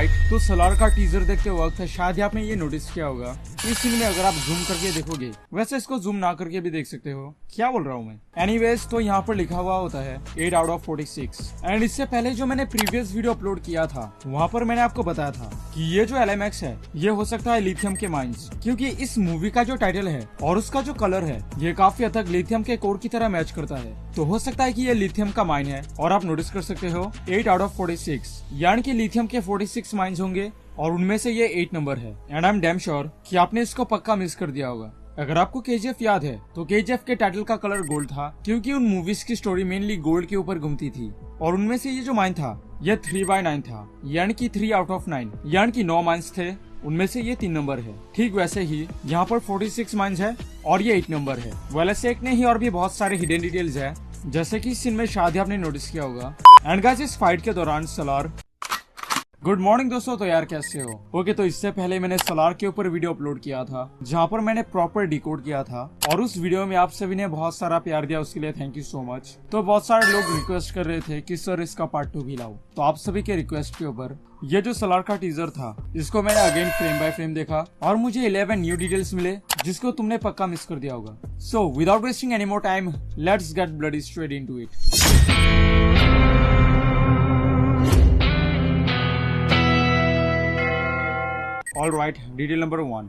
Alright, तो सलार का teaser देखते वक्त शायद ही आपने ये नोटिस किया होगा, इस सीन में अगर आप जूम करके देखोगे, वैसे इसको जूम ना करके भी देख सकते हो। क्या बोल रहा हूँ मैं। एनीवेज, तो यहाँ पर लिखा हुआ होता है 8 आउट ऑफ 46। एंड इससे पहले जो मैंने प्रीवियस वीडियो अपलोड किया था, वहाँ पर मैंने आपको बताया था कि ये जो LMX है, ये हो सकता है लिथियम के माइंस, क्योंकि इस मूवी का जो टाइटल है और उसका जो कलर है, ये काफी हद तक लिथियम के कोर की तरह मैच करता है। तो हो सकता है कि ये लिथियम का माइन है। और आप नोटिस कर सकते हो 8 आउट ऑफ 46, यानी कि लिथियम के 46 माइंस होंगे और उनमें से ये 8 नंबर है। And I am damn sure कि आपने इसको पक्का मिस कर दिया होगा। अगर आपको KGF याद है, तो KGF के टाइटल का कलर गोल्ड था, क्योंकि उन मूवीज की स्टोरी मेनली गोल्ड के ऊपर घूमती थी। और उनमें से ये जो माइन था, ये 3/9 था, यानी कि 3 आउट ऑफ 9, यानी कि 9 माइंस थे, उनमें से ये 3 नंबर है। ठीक वैसे ही यहाँ पर 46 माइंस है और ये 8 नंबर है। वैसे एक नहीं और भी बहुत सारे हिडन डिटेल्स है, जैसे कि इस सीन में शायद आपने नोटिस किया होगा। एंड गाइस, इस फाइट के दौरान सलार, गुड मॉर्निंग दोस्तों, तो यार कैसे हो? ओके, तो इससे पहले मैंने सलार के ऊपर वीडियो अपलोड किया था, जहाँ पर मैंने प्रॉपर डिकोड किया था, और उस वीडियो में आप सभी ने बहुत सारा प्यार दिया, उसके लिए थैंक यू सो मच। तो बहुत सारे लोग रिक्वेस्ट कर रहे थे कि सर इसका पार्ट 2 भी लाओ। तो आप सभी के रिक्वेस्ट के ऊपर ये जो सलार का टीजर था, इसको मैंने अगेन फ्रेम बाय फ्रेम देखा और मुझे 11 न्यू डिटेल्स मिले, जिसको तुमने पक्का मिस कर दिया होगा। So without wasting any more time, let's get bloody straight into it. Alright, detail number 1।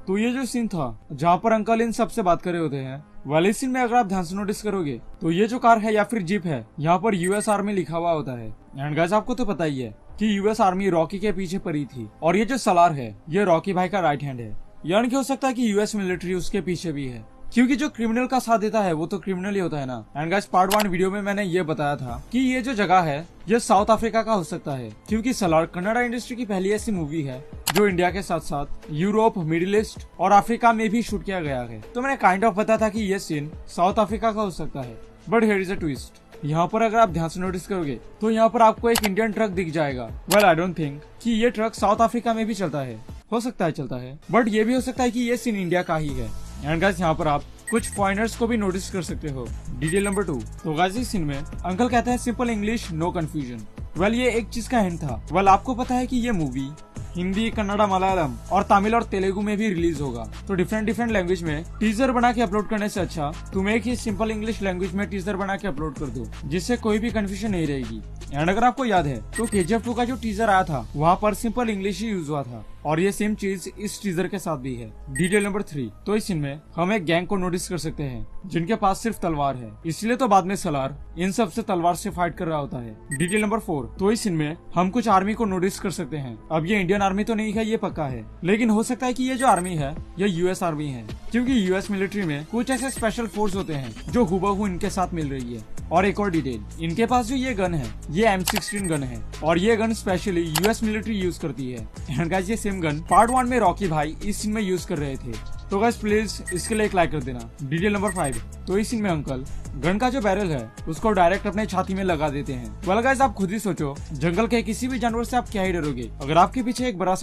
तो ये जो सीन था जहाँ पर अंकल इन सबसे बात कर रहे होते हैं, वाले सीन में अगर आप ध्यान से नोटिस करोगे, तो ये जो कार है या फिर जीप है, यहाँ पर US आर्मी लिखा हुआ होता है। एंड गाइस, आपको तो पता ही है कि US आर्मी रॉकी के पीछे पड़ी थी, और ये जो सलार है, ये रॉकी भाई का राइट हैंड है, यानी कि हो सकता है कि US मिलिट्री उसके पीछे भी है, क्योंकि जो क्रिमिनल का साथ देता है वो तो क्रिमिनल ही होता है ना। एंड गाइस, पार्ट 1 वीडियो में मैंने ये बताया था कि ये जो जगह है, ये साउथ अफ्रीका का हो सकता है, क्योंकि सलार कन्नड़ा इंडस्ट्री की पहली ऐसी मूवी है जो इंडिया के साथ साथ यूरोप, मिडिल ईस्ट और अफ्रीका में भी शूट किया गया है। तो मैंने काइंड ऑफ बताया था कि ये सीन साउथ अफ्रीका का हो सकता है, but here is a twist. यहाँ पर अगर आप ध्यान से नोटिस करोगे, तो यहाँ पर आपको एक इंडियन ट्रक दिख जाएगा। वेल, आई डोंट थिंक कि ये ट्रक साउथ अफ्रीका में भी चलता है, हो सकता है चलता है, बट ये भी हो सकता है कि ये सीन इंडिया का ही है। एंड गाइस, यहाँ पर आप कुछ फॉरेनर्स को भी नोटिस कर सकते हो। Detail number 2। तो गाइस, इस सीन में अंकल कहते हैं simple English, no confusion. Well, ये एक चीज का हिंट था। वेल, आपको पता है कि ये मूवी हिंदी, कन्नड़ा, मलयालम और तमिल और तेलुगु में भी रिलीज होगा। तो डिफरेंट लैंग्वेज में टीजर बना के अपलोड करने से अच्छा तुम एक ही सिंपल इंग्लिश लैंग्वेज में टीजर बना के अपलोड कर दो, जिससे कोई भी कंफ्यूजन नहीं रहेगी। एंड अगर आपको याद है, तो KGF 2 का जो टीजर आया था, वहाँ पर सिंपल इंग्लिश ही यूज हुआ था, और ये सेम चीज इस टीजर के साथ भी है। Detail number 3। तो इस सीन में हम एक गैंग को नोटिस कर सकते हैं, जिनके पास सिर्फ तलवार है, इसलिए तो बाद में सलार इन सब से तलवार से फाइट कर रहा होता है। Detail number 4। तो इस सीन में हम कुछ आर्मी को नोटिस कर सकते हैं। अब ये इंडियन आर्मी तो नहीं है, ये पक्का है, लेकिन हो सकता है कि ये जो आर्मी है, ये US आर्मी है, क्योंकि US मिलिट्री में कुछ ऐसे स्पेशल फोर्स होते हैं जो हुबहू इनके साथ मिल रही है। और एक और डिटेल, इनके पास जो ये गन है, ये M16 गन है, और ये gun specially US military use करती है। एंड गाइस, ये सेम गन पार्ट 1 में रॉकी भाई इस सीन में यूज कर रहे थे। तो गाइस, प्लीज इसके लिए एक लाइक कर देना। Detail number 5। तो इस सीन में अंकल गन का जो बैरल है, उसको डायरेक्ट अपने छाती में लगा देते हैं। वेल गाइस, आप खुद ही सोचो, जंगल के किसी भी जानवर से आप क्या ही डरोगे, अगर आपके पीछे एक बड़ा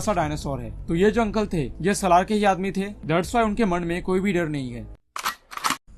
सा डायनासोर है। तो ये जो अंकल थे, ये सलार के ही आदमी थे, दैट्स व्हाई उनके मन में कोई भी डर नहीं है।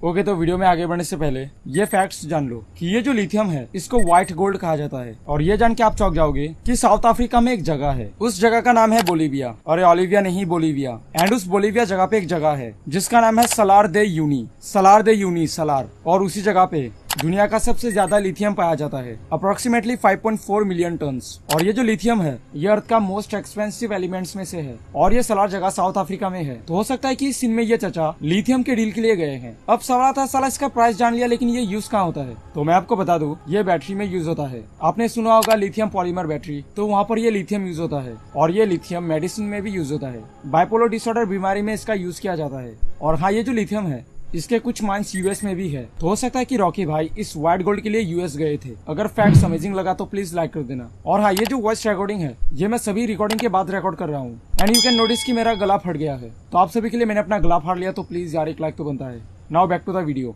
ओके, तो वीडियो में आगे बढ़ने से पहले ये फैक्ट्स जान लो कि ये जो लिथियम है, इसको व्हाइट गोल्ड कहा जाता है। और ये जान के आप चौंक जाओगे कि साउथ अफ्रीका में एक जगह है, उस जगह का नाम है बोलीविया। अरे ओलिविया नहीं, बोलीविया। एंड उस बोलीविया जगह पे एक जगह है जिसका नाम है सलार दे यूनी, सलार। और उसी जगह पे दुनिया का सबसे ज्यादा लिथियम पाया जाता है, अप्रोक्सीमेटली 5.4 मिलियन टन्स। और ये जो लिथियम है, ये अर्थ का मोस्ट एक्सपेंसिव एलिमेंट्स में से है, और ये सलार जगह साउथ अफ्रीका में है। तो हो सकता है कि इस सीन में ये चचा लिथियम के डील के लिए गए हैं। अब सवाल था, साला इसका प्राइस जान लिया, लेकिन ये यूज कहाँ होता है? तो मैं आपको बता दूं, ये बैटरी में यूज होता है। आपने सुना होगा लिथियम पॉलीमर बैटरी, तो वहाँ पर ये लिथियम यूज होता है। और ये लिथियम मेडिसिन में भी यूज होता है, बाइपोलर डिसऑर्डर बीमारी में इसका यूज किया जाता है। और हाँ, ये जो लिथियम है, इसके कुछ माइंस US में भी है। तो हो सकता है कि रॉकी भाई इस व्हाइट गोल्ड के लिए US गए थे। अगर फैक्ट अमेजिंग लगा तो प्लीज लाइक कर देना। और हाँ, ये जो वॉइस रिकॉर्डिंग है, ये मैं सभी रिकॉर्डिंग के बाद रिकॉर्ड कर रहा हूँ। एंड यू कैन नोटिस कि मेरा गला फट गया है। तो आप सभी के लिए मैंने अपना गला फाड़ लिया, तो प्लीज यार एक लाइक तो बनता है। Now back to the video.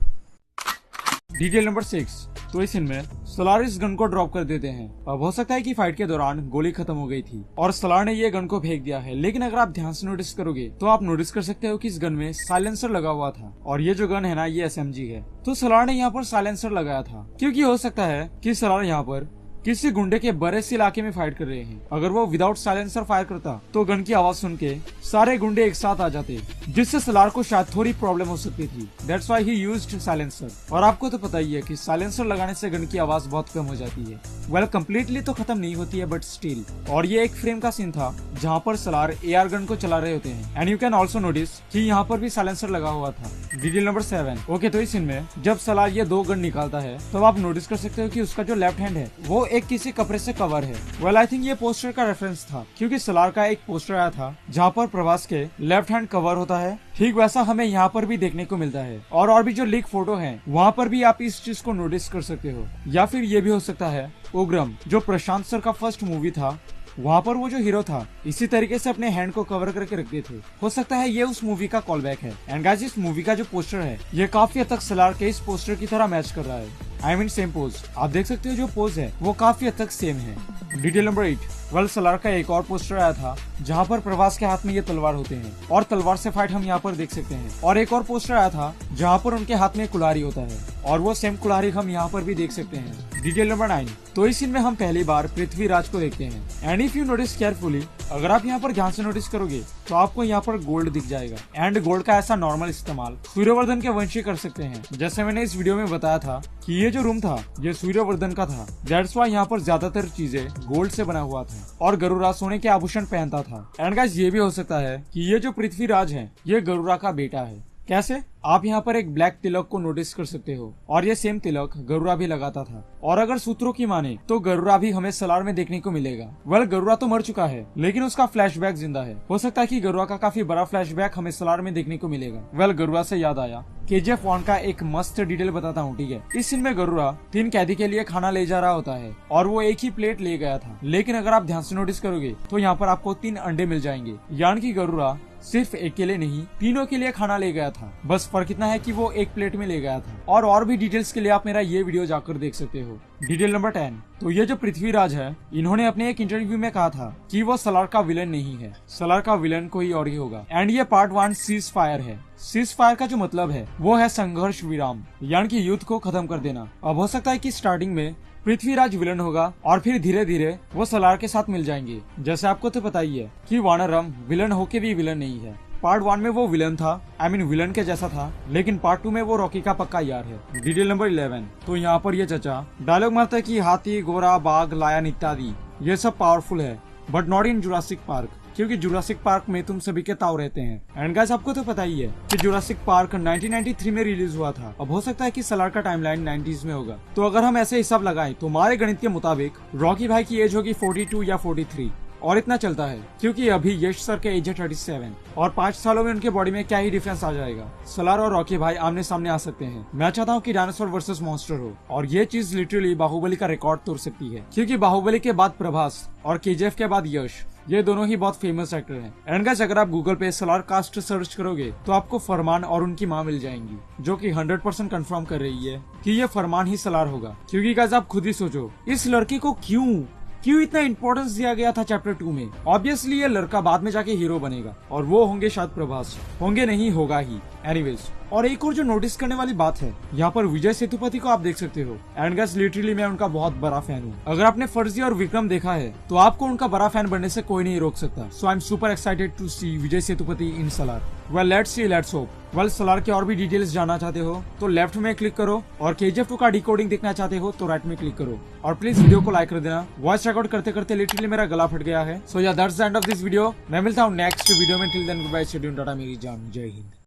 Detail number 6। तो इस सीन में सलार इस गन को ड्रॉप कर देते हैं। अब हो सकता है कि फाइट के दौरान गोली खत्म हो गई थी और सलार ने ये गन को फेंक दिया है, लेकिन अगर आप ध्यान से नोटिस करोगे तो आप नोटिस कर सकते हो कि इस गन में साइलेंसर लगा हुआ था, और ये जो गन है ना, ये SMG है। तो सलार ने यहाँ पर साइलेंसर लगाया था, क्योंकि हो सकता है कि सलार यहाँ पर किसी गुंडे के बड़े से इलाके में फाइट कर रहे हैं। अगर वो विदाउट साइलेंसर फायर करता तो गन की आवाज सुन के सारे गुंडे एक साथ आ जाते, जिससे सलार को शायद थोड़ी प्रॉब्लम हो सकती थी। That's why he used silencer. और आपको तो पता ही है कि साइलेंसर लगाने से गन की आवाज बहुत कम हो जाती है। वेल कंप्लीटली तो खत्म नहीं होती है बट स्टिल। और ये एक फ्रेम का सीन था जहाँ पर सलार एआर गन को चला रहे होते हैं and you can also notice कि यहाँ पर भी साइलेंसर लगा हुआ था। Detail number 7। ओके, तो इस सीन में जब सलार ये 2 गन निकालता है तो आप नोटिस कर सकते हो कि उसका जो लेफ्ट हैंड है वो एक किसी कपड़े से कवर है। वेल आई थिंक ये पोस्टर का रेफरेंस था, क्योंकि सलार का एक पोस्टर आया था जहाँ पर प्रभास के लेफ्ट हैंड कवर होता है। ठीक वैसा हमें यहाँ पर भी देखने को मिलता है। और भी जो लीक फोटो है वहाँ पर भी आप इस चीज को नोटिस कर सकते हो। या फिर ये भी हो सकता है उग्रम, जो प्रशांत सर का फर्स्ट मूवी था, वहाँ पर वो जो हीरो था इसी तरीके से अपने हैंड को कवर करके रखते थे। हो सकता है ये उस मूवी का कॉल बैक है। एंड गाइस, इस मूवी का जो पोस्टर है ये काफी हद तक सलार के इस पोस्टर की तरह मैच कर रहा है। I mean same pose. आप देख सकते हो जो पोज है वो काफी हद तक सेम है। Detail number 8। वेल सलार का एक और पोस्टर आया था जहाँ पर प्रभास के हाथ में ये तलवार होते हैं और तलवार से फाइट हम यहाँ पर देख सकते हैं। और एक और पोस्टर आया था जहाँ पर उनके हाथ में कुल्हाड़ी होता है और वो सेम कुल्हाड़ी हम यहाँ पर भी देख सकते हैं। Detail number 9। तो इस सीन में हम पहली बार पृथ्वीराज को देखते हैं। And if you notice carefully, अगर आप यहाँ पर ध्यान से नोटिस करोगे तो आपको यहाँ पर गोल्ड दिख जाएगा। एंड गोल्ड का ऐसा नॉर्मल इस्तेमाल सूर्यवर्धन के वंशी कर सकते हैं। जैसे मैंने इस वीडियो में बताया था कि ये जो रूम था ये सूर्यवर्धन का था। दैट्स व्हाई यहाँ पर ज्यादातर चीजें गोल्ड से बना हुआ था और गरुड़ा सोने के आभूषण पहनता था। एंड गाइस, ये भी हो सकता है कि ये जो पृथ्वीराज है ये गरुड़ा का बेटा है। कैसे? आप यहाँ पर एक ब्लैक तिलक को नोटिस कर सकते हो और ये सेम तिलक गरुड़ा भी लगाता था। और अगर सूत्रों की माने तो गरुड़ा भी हमें सलार में देखने को मिलेगा। वेल गरुड़ा तो मर चुका है लेकिन उसका फ्लैशबैक जिंदा है। हो सकता है कि गरुड़ा का काफी बड़ा फ्लैशबैक हमें सलार में देखने को मिलेगा। वेल गरुड़ा से याद आया, KGF 1 का एक मस्त डिटेल बताता हूँ, ठीक है। इस सीन में गरुड़ा 3 कैदी के लिए खाना ले जा रहा होता है और वो एक ही प्लेट ले गया था, लेकिन अगर आप ध्यान से नोटिस करोगे तो यहाँ पर आपको 3 अंडे मिल जाएंगे। यानी कि गरुड़ा सिर्फ एक के लिए नहीं, तीनों के लिए खाना ले गया था। बस फर्क इतना है कि वो एक प्लेट में ले गया था। और भी डिटेल्स के लिए आप मेरा ये वीडियो जाकर देख सकते हो। Detail number 10। तो ये जो पृथ्वीराज है इन्होंने अपने एक इंटरव्यू में कहा था कि वो सलार का विलन नहीं है, सलार का विलन कोई और ही होगा। एंड ये पार्ट 1 सीज फायर है। सीज फायर का जो मतलब है वो है संघर्ष विराम, यानी कि युद्ध को खत्म कर देना। अब हो सकता है कि स्टार्टिंग में पृथ्वीराज विलन होगा और फिर धीरे धीरे वो सलार के साथ मिल जाएंगे। जैसे आपको तो पता ही है कि वानरम विलन होके भी विलन नहीं है। पार्ट 1 में वो विलन था, आई मीन विलन के जैसा था, लेकिन पार्ट 2 में वो रॉकी का पक्का यार है। Detail number 11। तो यहाँ पर ये चचा डायलॉग मारता है कि हाथी, घोड़ा, बाघ, लायन इत्यादि ये सब पावरफुल है but not in Jurassic park, क्योंकि जुरासिक पार्क में तुम सभी के ताव रहते हैं। एंड गाइस, आपको तो पता ही है कि जुरासिक पार्क 1993 में रिलीज हुआ था। अब हो सकता है कि सलार का टाइमलाइन 90s में होगा। तो अगर हम ऐसे हिसाब लगाएं तो हमारे गणित के मुताबिक रॉकी भाई की एज होगी 42 या 43 और इतना चलता है क्योंकि अभी यश सर के एज है 37 और 5 सालों में उनके बॉडी में क्या ही डिफरेंस आ जाएगा। सलार और रॉकी भाई आमने सामने आ सकते हैं। मैं चाहता हूँ कि डायनासोर वर्सेस मॉन्स्टर हो और ये चीज लिटरली बाहुबली का रिकॉर्ड तोड़ सकती है, क्योंकि बाहुबली के बाद प्रभास और KGF के बाद यश, ये दोनों ही बहुत फेमस एक्टर हैं। एंड गाइस, अगर आप गूगल पे सलार कास्ट सर्च करोगे तो आपको फरमान और उनकी माँ मिल जाएंगी, जो कि 100% कंफर्म कर रही है कि ये फरमान ही सलार होगा। क्योंकि गाइस आप खुद ही सोचो, इस लड़के को क्यों इतना इंपॉर्टेंस दिया गया था चैप्टर 2 में। ऑब्वियसली ये लड़का बाद में जाके हीरो बनेगा और वो होंगे शायद प्रभास, होंगे नहीं होगा ही। एनीवेज, और एक और जो नोटिस करने वाली बात है, यहाँ पर विजय सेतुपति को आप देख सकते हो। एंड गाइस, लिटरली मैं उनका बहुत बड़ा फैन हूँ। अगर आपने फर्जी और विक्रम देखा है तो आपको उनका बड़ा फैन बनने से कोई नहीं रोक सकता। So I am super excited to see Vijay Sethupathi in Salaar. Well let's see, let's hope. Well Salaar के और भी डिटेल्स जानना चाहते हो तो लेफ्ट में क्लिक करो और KGF 2 का डिकोडिंग देखना चाहते हो तो राइट में क्लिक करो। और प्लीज वीडियो को लाइक कर देना। वॉइस रिकॉर्ड करते करते लिटरली मेरा गला फट गया है। सो या that's the end of this video. मैं मिलता हूँ नेक्स्ट वीडियो में। Till then goodbye, stay tuned, tata मेरी जान, जय हिंद।